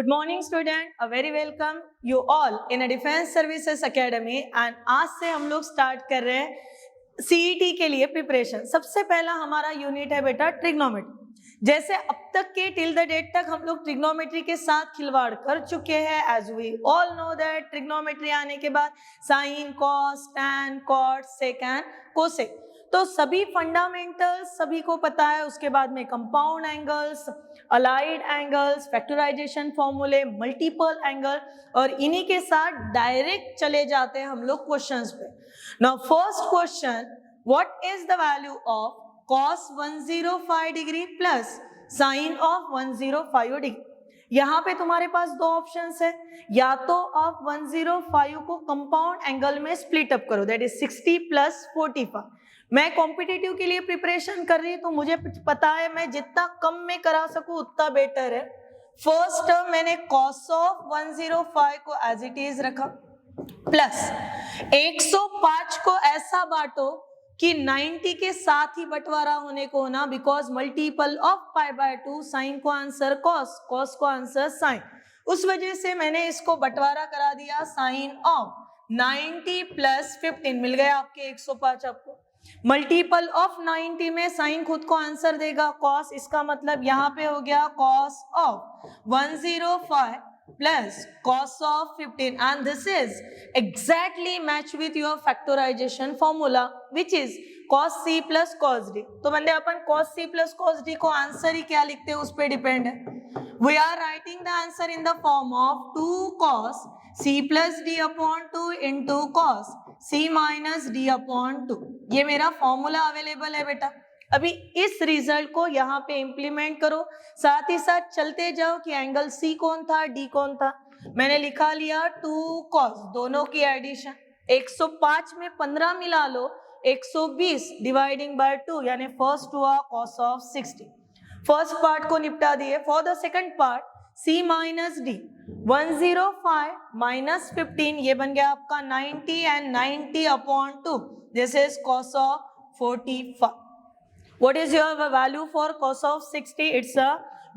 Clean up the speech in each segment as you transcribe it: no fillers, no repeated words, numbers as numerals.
Good morning student, a very welcome you all in a Defense Services Academy and आज से हम लोग start कर रहे हैं CET के लिए प्रिपरेशन। सबसे पहला हमारा यूनिट है बेटा ट्रिग्नोमेट्री। जैसे अब तक के टिल द डेट तक हम लोग ट्रिग्नोमेट्री के साथ खिलवाड़ कर चुके हैं। As we all know that trigonometry आने के बाद sine, cos, tan, cot, sec and cosec, तो सभी फंडामेंटल्स सभी को पता है। उसके बाद में compound angles, allied angles, factorization फॉर्मूले, मल्टीपल एंगल, और इन्हीं के साथ डायरेक्ट चले जाते हैं हम लोग क्वेश्चंस पे। Now first question, what is the value of cos 105 degree plus sign of 105 degree. यहाँ पे तुम्हारे पास दो ऑप्शंस है, या तो आप 105 को कंपाउंड एंगल में स्प्लिट अप करो, दैट इज 60 प्लस 45। मैं कॉम्पिटिटिव के लिए प्रिपरेशन कर रही हूँ तो मुझे पता है मैं जितना कम में करा सकूं उतना बेटर है। फर्स्ट टर्म मैंने cos ऑफ 105 को एज इट इज रखा, प्लस 105 को ऐसा बांटो कि 90 के साथ ही बंटवारा होने को होना, बिकॉज मल्टीपल ऑफ π/2, साइन को आंसर कॉस, कॉस को आंसर साइन, उस वजह से मैंने इसको बंटवारा करा दिया। साइन ऑफ 90 प्लस 15 मिल गया आपके 105 आपको। मल्टीपल ऑफ 90 में साइन खुद को आंसर देगा कॉस, इसका मतलब यहाँ पे हो गया cos of 105 plus cos of 15, and this is exactly match with your factorization formula which is cos c plus cos d। तो बंदे अपन cos c plus cos d को आंसर ही क्या लिखते हैं उस पे डिपेंड है। We are writing the answer in the form of 2 cos c plus d upon 2 into cos c minus d upon 2। ये मेरा फॉर्मूला अवेलेबल है बेटा। अभी इस रिजल्ट को यहाँ पे इंप्लीमेंट करो, साथ ही साथ चलते जाओ कि एंगल C कौन था, D कौन था। मैंने लिखा लिया 2 cos, दोनों की एडिशन, 105 में 15 मिला लो, 120 डिवाइडिंग बाय 2, यानी फर्स्ट हुआ cos ऑफ 60। फर्स्ट पार्ट को निपटा दिए। For the second part C minus D, 105 minus 15, ये बन गया आपका 90 and 90 upon 2, this is cos of 45। What is your value for cos of 60? It's a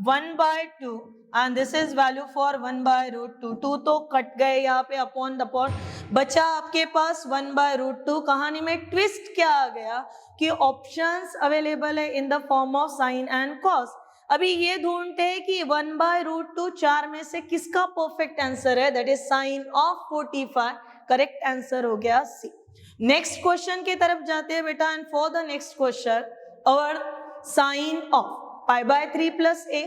1/2 and this is value for 1/√2। 2 तो cut गए यहाँ पे, अपॉन द अपॉन बचा आपके पास 1/√2। कहानी में ट्विस्ट क्या आ गया कि ऑप्शंस अवेलेबल है in the form of sine and cos. अभी ये ढूंढते हैं कि 1/√2 चार में से किसका परफेक्ट आंसर है, that is sine of 45। Correct answer हो गया सी। नेक्स्ट क्वेश्चन की तरफ जाते हैं बेटा, and for the next question our sin of π/3 plus a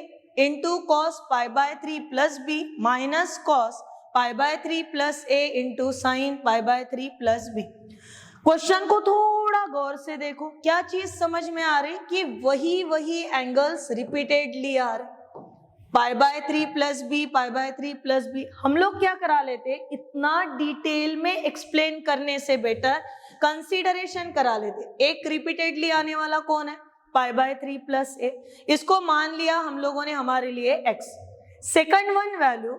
into cos π/3 plus b minus cos π/3 plus a into sin π/3 plus b। Question को थोड़ा गौर से देखो, क्या चीज समझ में आ रही कि वही एंगल्स रिपीटेडली आ रहे, π/3 प्लस b, π/3 प्लस b। हम लोग क्या करा लेते, इतना डिटेल में एक्सप्लेन करने से बेटर कंसीडरेशन करा लेते। एक रिपीटेडली आने वाला कौन है, π/3 प्लस a, इसको मान लिया हम लोगों ने हमारे लिए x। Second one value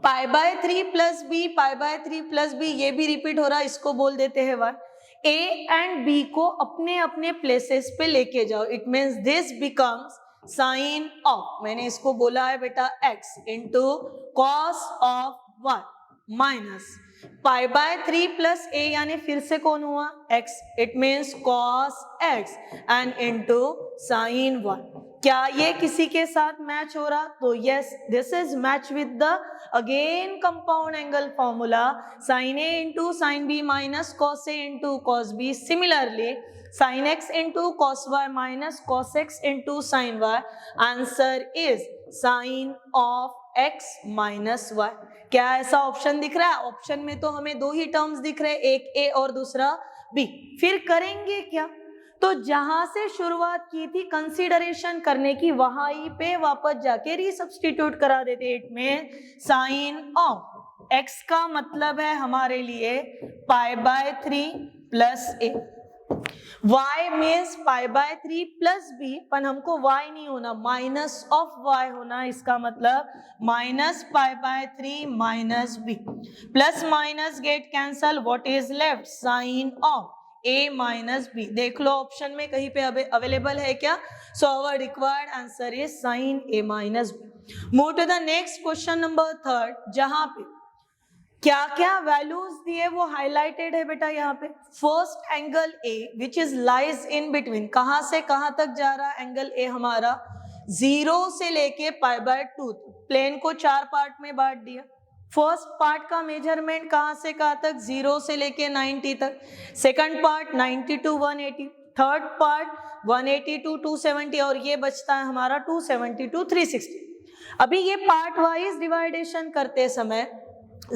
π/3 plus b, π/3 plus b, ये भी रिपीट हो रहा है, इसको बोल देते हैं 1। a एंड b को अपने अपने प्लेसेस पे लेके जाओ, it means this becomes sine of, मैंने इसको बोला है बेटा x into cos of 1 minus π/3 plus a, यानी फिर से कौन हुआ x, it means cos x and into sine 1। क्या ये किसी के साथ मैच हो रहा, तो yes, this is match with the again compound angle formula, sine a into sine b minus cos a into cos b। Similarly sin x into cos y minus cos x into sin y, answer is sine of x minus y। क्या ऐसा option दिख रहा है? Option में तो हमें दो ही terms दिख रहे हैं, एक a और दूसरा b। फिर करेंगे क्या, तो जहां से शुरुआत की थी कंसीडरेशन करने की, वहां पे वापस जाके रीसब्स्टिट्यूट करा देते। इट में साइन ऑफ x का मतलब है हमारे लिए π/3 plus a, y means π/3 plus b, पर हमको y नहीं होना, माइनस ऑफ y होना, इसका मतलब minus π/3 minus b। Plus minus get cancel, what is left, sine of a minus b. देख लो ऑप्शन में कहीं पे अवेलेबल है क्या? So our required answer is sin a minus b. Move to the next question number 3, जहां पे क्या क्या वैल्यूज दिए वो हाईलाइटेड है बेटा यहाँ पे. First angle A which is lies in between, कहां से कहां तक जा रहा एंगल ए हमारा? 0 से लेके π/2. प्लेन को 4 पार्ट में बांट दिया. फर्स्ट पार्ट का मेजरमेंट कहां से कहां तक? 0 से लेके 90 तक. Second part 90 to 180. Third part 180 to 270 और ये बचता है हमारा 270 to 360. अभी ये पार्ट वाइज डिवाइडेशन करते समय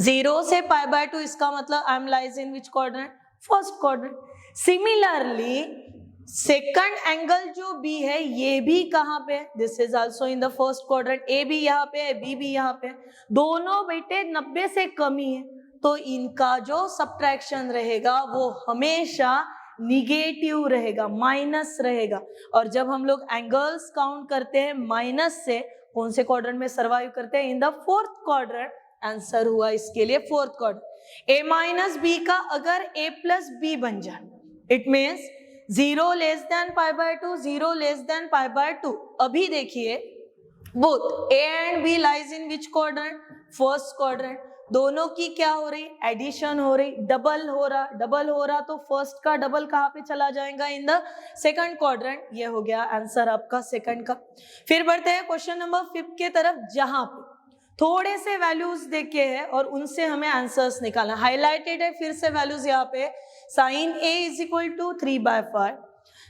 0 से π/2, इसका मतलब I am lies in which quadrant? First quadrant. Similarly second angle जो B है ये भी कहाँ पे है? This is also in the first quadrant. A भी यहाँ पे है, B भी यहाँ पे है. दोनों बेटे 90 से कम ही है, तो इनका जो सब्ट्रैक्शन रहेगा वो हमेशा निगेटिव रहेगा, माइनस रहेगा. और जब हम लोग एंगल्स काउंट करते हैं माइनस से, कौन से क्वाड्रेंट में सर्वाइव करते हैं? In the fourth quadrant. Answer हुआ इसके लिए fourth quadrant. A minus B का अगर A प्लस बी बन जाए, it means 0 less than π/2, 0 less than π/2. अभी देखिए both A and B lies in which quadrant? First quadrant. दोनों की क्या हो रही? एडिशन हो रही, डबल हो रहा, तो फर्स्ट का डबल कहाँ पे चला जाएगा? In the second quadrant. ये हो गया आंसर आपका सेकंड का. फिर बढ़ते हैं क्वेश्चन नंबर 5 के तरफ, जहां पे थोड़े से वैल्यूज देखे हैं और उनसे हमें आंसर्स निकालना. हाईलाइटेड है फिर से वैल्यूज यहाँ पे. sin A is equal to 3/5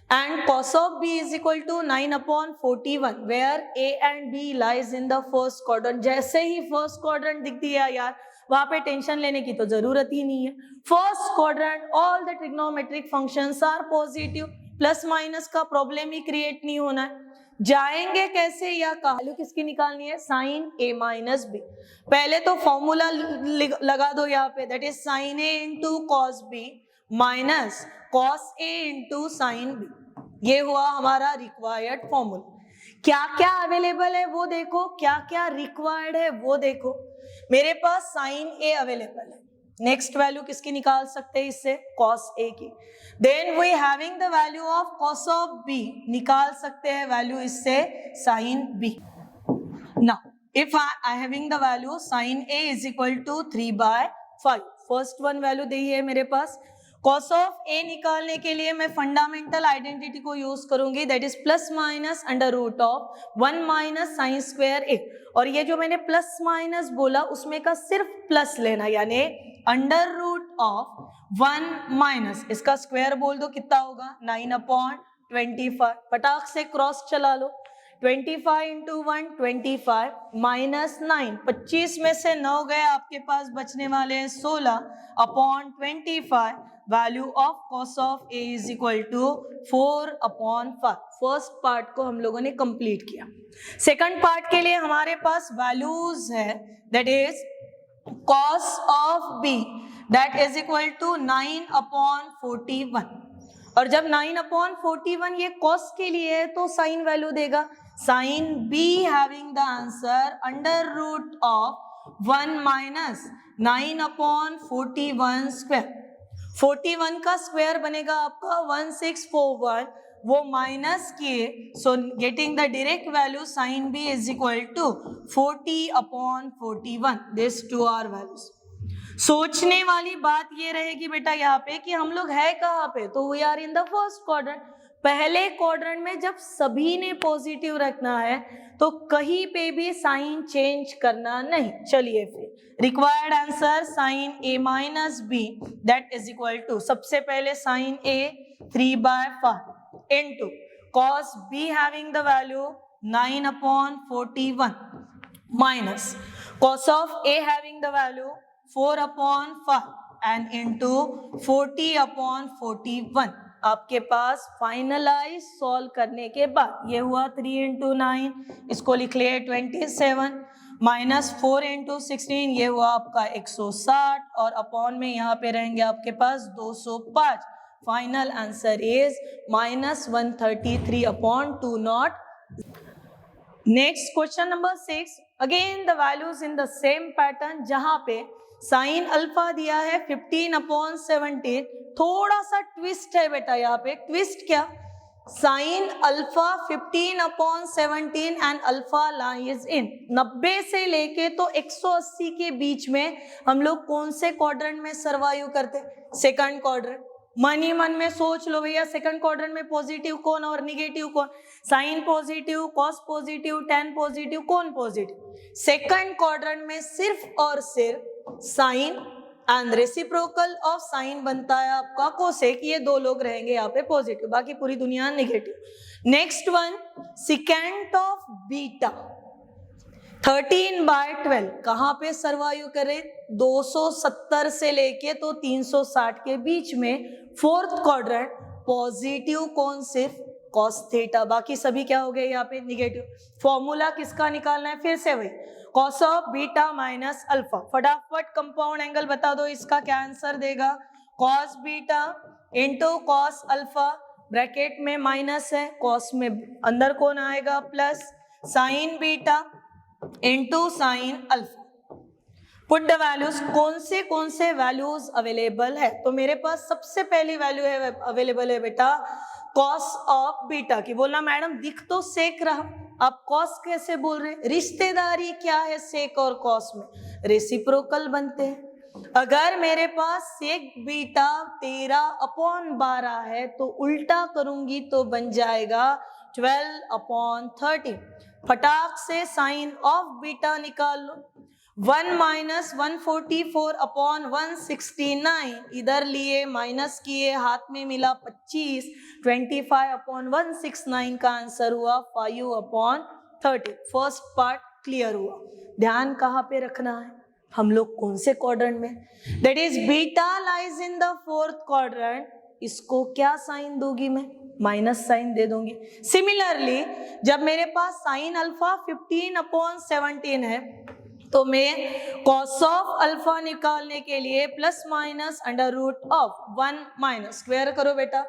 and cos of B is equal to 9/41, where A and B lies in the first quadrant. जैसे ही फर्स्ट क्वाड्रेंट दिख दिया यार, वहां पे टेंशन लेने की तो जरूरत ही नहीं है. First quadrant all the trigonometric functions are positive. Plus minus का प्रॉब्लम ही क्रिएट नहीं होना है. जाएंगे कैसे या वैल्यू किसकी निकालनी है? sin A minus B. पहले तो फॉर्मूला लगा दो यहाँ पे, that is sin A into cos B minus cos A into sin B. ये हुआ हमारा रिक्वायर्ड फॉर्मूला. क्या क्या अवेलेबल है वो देखो, क्या क्या रिक्वायर्ड है वो देखो. मेरे पास sin A अवेलेबल है. नेक्स्ट वैल्यू किसकी निकाल सकते हैं इससे? cos A की. Then we having the value of cos of B, निकाल सकते हैं वैल्यू इससे sin B. Now if I having the value sin A is equal to 3/5, first one value दी है मेरे पास. cos of A निकालने के लिए मैं फंडामेंटल आइडेंटिटी को यूज करूंगी, that is plus minus under root of 1 minus sine square A. और ये जो मैंने प्लस माइनस बोला उसमें का सिर्फ प्लस लेना, यानी अंडर रूट ऑफ 1 माइनस, इसका स्क्वायर बोल दो कितना होगा? 9/25. फटाक से क्रॉस चला लो. 25 इंटू 1 25 माइनस 9, 25 में से 9 गए, आपके पास बचने वाले हैं 16/25. Value of cos of A is equal to 4/5. First part को हम लोगों ने कंप्लीट किया. सेकंड पार्ट के लिए हमारे पास वैल्यूज है, that is cos of B that is equal to 9/41. और जब 9/41 ये cos के लिए है तो साइन वैल्यू देगा. sin B having the answer under root of 1 minus 9/41 square. 41 का स्क्वायर बनेगा आपका 1641, वो माइनस किए, so getting the direct value sin B is equal to 40/41. This two are values. सोचने वाली बात ये रहेगी बेटा यहाँ पे कि हम लोग है कहाँ पे? तो we are in the first quadrant. पहले क्वाड्रेंट में जब सभी ने पॉजिटिव रखना है तो कहीं पे भी साइन चेंज करना नहीं. चलिए फिर required answer sin A minus B that is equal to, सबसे पहले sin A 3/5 into cos B having the value 9/41 minus cos of A having the value 4/5 and into 40/41. आपके पास फाइनलाइज सॉल्व करने के बाद ये हुआ 3 into 9, इसको लिख लिए 27 माइनस 4 into 16, ये हुआ आपका 160 और अपॉन में यहाँ पे रहेंगे आपके पास 205. Final answer is -133/2. Next question number 6, again the values in the same pattern, जहां पे साइन अल्फा दिया है 15/17, थोड़ा सा ट्विस्ट है बेटा यहाँ पे। ट्विस्ट क्या? Sine alpha 15/17 and alpha lies in 90 से लेके तो 180 के बीच में हम लोग कौन से क्वाड्रेंट में सर्वाइव करते? Second quadrant. मन ही मन में सोच लो भैया, सेकंड क्वाड्रेंट में पॉजिटिव कौन और निगेटिव कौन? Sine positive, cos positive, tan positive, कौन पॉजिटिव? सेकंड क्वाड्रेंट में सिर्फ और सिर्फ sine and reciprocal of sine बनता है आपका कोसेक, ये दो लोग रहेंगे यहाँ पे पॉजिटिव, बाकी पूरी दुनिया negative. Next one, secant of beta 13/12 कहाँ पे सर्वाइव करे? 270 से लेके तो 360 के बीच में फोर्थ क्वाड्रेंट, पॉजिटिव कौन? सिर्फ कॉस थीटा, बाकी सभी क्या हो गए यहाँ पे? निगेटिव। फॉर्मूला किसका निकालना है? फिर से वही, cos of beta minus alpha. फटाफट कंपाउंड एंगल बता दो, इसका क्या आंसर देगा? Cos beta into cos alpha, bracket में माइनस है, कॉस में अंदर कौन आएगा? Plus, sign beta into sine alpha. Put the values, कौन से वैल्यूज अवेलेबल है? तो मेरे पास सबसे पहली वैल्यू है अवेलेबल है बेटा कॉस ऑफ बीटा की। बोला मैडम दिख तो सेक रहा, आप कॉस कैसे बोल रहे? रिश्तेदारी क्या है सेक और कॉस में? रेसिप्रोकल बनते हैं। अगर मेरे पास सेक बीटा 13/12 है तो उल्टा करूंगी तो बन जाएगा 12/13। फटाक से साइन ऑफ बीटा निकाल लो। 1 माइनस 144/169, इधर लिए माइनस किए, हाथ में मिला 25, 25/169 का आंसर हुआ 5/30। फर्स्ट पार्ट क्लियर हुआ। ध्यान कहाँ पे रखना है? हम लोग कौन से क्वाड्रेंट में? That is beta lies in the fourth quadrant. इसको क्या साइन दूंगी मैं? माइनस साइन दे दूंगी। सिमिलरली जब मेरे पास साइन अल्फा 15/17 है तो मैं कॉस ऑफ अल्फा निकालने के लिए plus minus under root of 1 minus square करो बेटा,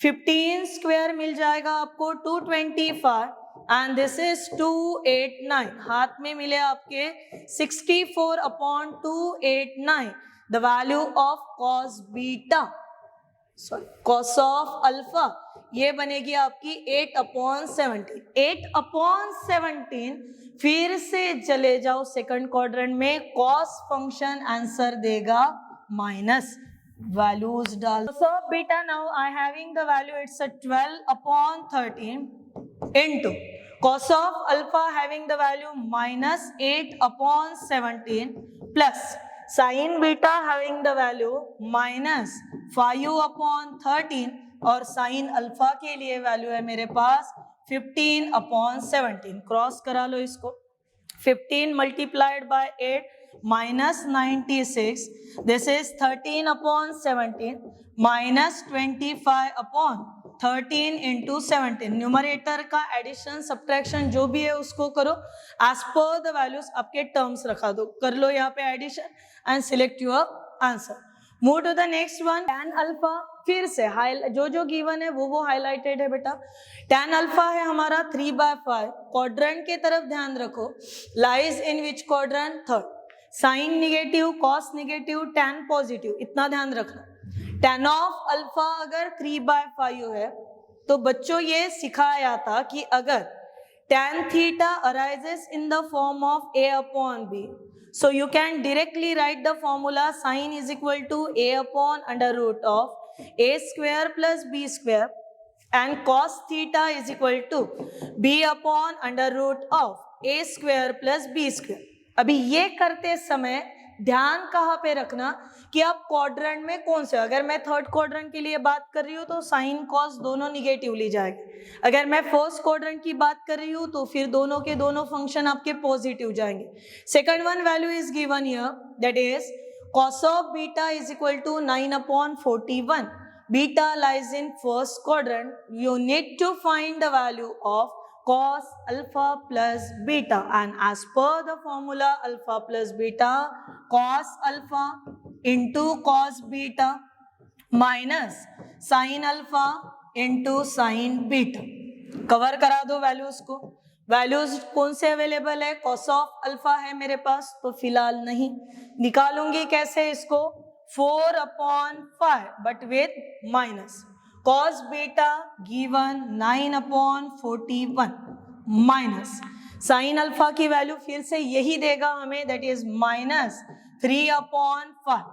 15 स्क्वायर मिल जाएगा आपको 225 एंड दिस इज 289। हाथ में मिले आपके 64/289 the value of cos beta, sorry cos of alpha, ये बनेगी आपकी 8/17। 8/17 फिर से चले जाओ सेकंड क्वाड्रेंट में, कॉस फंक्शन आंसर देगा माइनस, वैल्यूज डाल। सो बेटा now I having the value, it's 12/13 into cos of alpha having the value minus 8/17 plus sin beta having the value minus 5/13 और sin अल्फा के लिए वैल्यू है मेरे पास 15/17। Cross करा लो इसको, 15 multiplied by 8 minus 96, this is 13/17 minus 25/13 into 17। Numerator का addition subtraction जो भी है उसको करो एज पर द वैल्यूज, आपके टर्म्स रखा दो, कर लो यहाँ पे addition and select your answer. Move to the next one, tan alpha. फिर से जो गिवन है वो हाईलाइटेड है बेटा। tan अल्फा है हमारा 3/5, क्वाड्रेंट के तरफ ध्यान रखो, lies in which quadrant? Third. Sine negative, cos negative, tan positive, इतना ध्यान रखना। tan ऑफ अल्फा अगर 3/5 है तो बच्चों ये सिखाया था कि अगर tan theta arises in the form of a/b, so you can directly write the formula sin is equal to a/√ of a square plus b square and cos theta is equal to b/√ of a square plus b square। अभी ये करते समय ध्यान कहाँ पे रखना कि आप क्वाड्रेंट में कौन से, अगर मैं थर्ड क्वाड्रेंट के लिए बात कर रही हूँ तो साइन कॉस दोनों निगेटिव ली जाएगी, अगर मैं फर्स्ट क्वाड्रेंट की बात कर रही हूँ तो फिर दोनों के दोनों फंक्शन आपके पॉजिटिव जाएंगे। Second one value is given here, that is cos of beta is equal to 9/41। Beta lies in first quadrant. You need to find the value of cos alpha plus beta, and as per the formula alpha plus beta, cos alpha into cos beta minus sin alpha into sin beta। Cover करा दो values को, values कौन से available है, cos of alpha है मेरे पास, तो फिलहाल नहीं। निकालूंगी कैसे इसको, 4/5 but with minus, cos beta given 9/41 minus sine alpha की वैल्यू फिर से यही देगा हमें, that is -3/5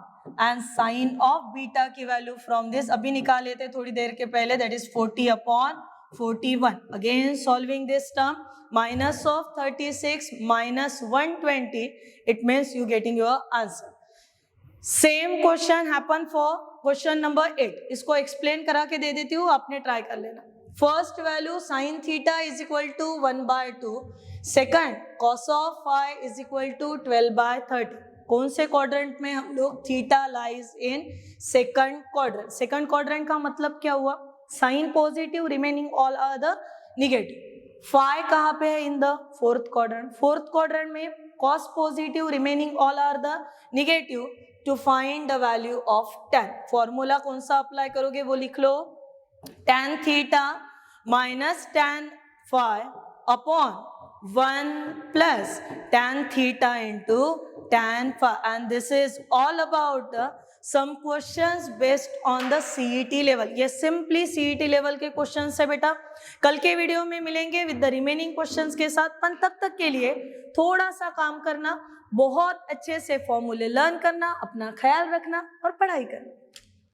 and sine of beta की वैल्यू फ्रॉम दिस अभी निकाले थे थोड़ी देर के पहले, that is 40/41। Again solving this term, minus of 36 minus 120, it means you getting your answer. Same question happen for question number 8. इसको explain करा के दे देती हूँ, आपने try कर लेना। First value sin theta is equal to 1/2. Second cos of phi is equal to 12/30. कौन से quadrant में हम लोग, theta lies in second quadrant. Second quadrant का मतलब क्या हुआ, sin positive remaining all other negative. Phi कहाँ पे है, in the fourth quadrant. Fourth quadrant में cos positive remaining all are the negative. To find the value of tan, formula कौन सा अप्लाई करोगे वो लिख लो, tan theta minus tan phi upon 1 plus tan theta into tan phi, and this is all about the some questions based on the CET level. ये simply CET level के questions है बेटा। कल के वीडियो में मिलेंगे with the remaining questions के साथ, पर तब तक के लिए थोड़ा सा काम करना, बहुत अच्छे से फॉर्मूले लर्न करना, अपना ख्याल रखना और पढ़ाई करना।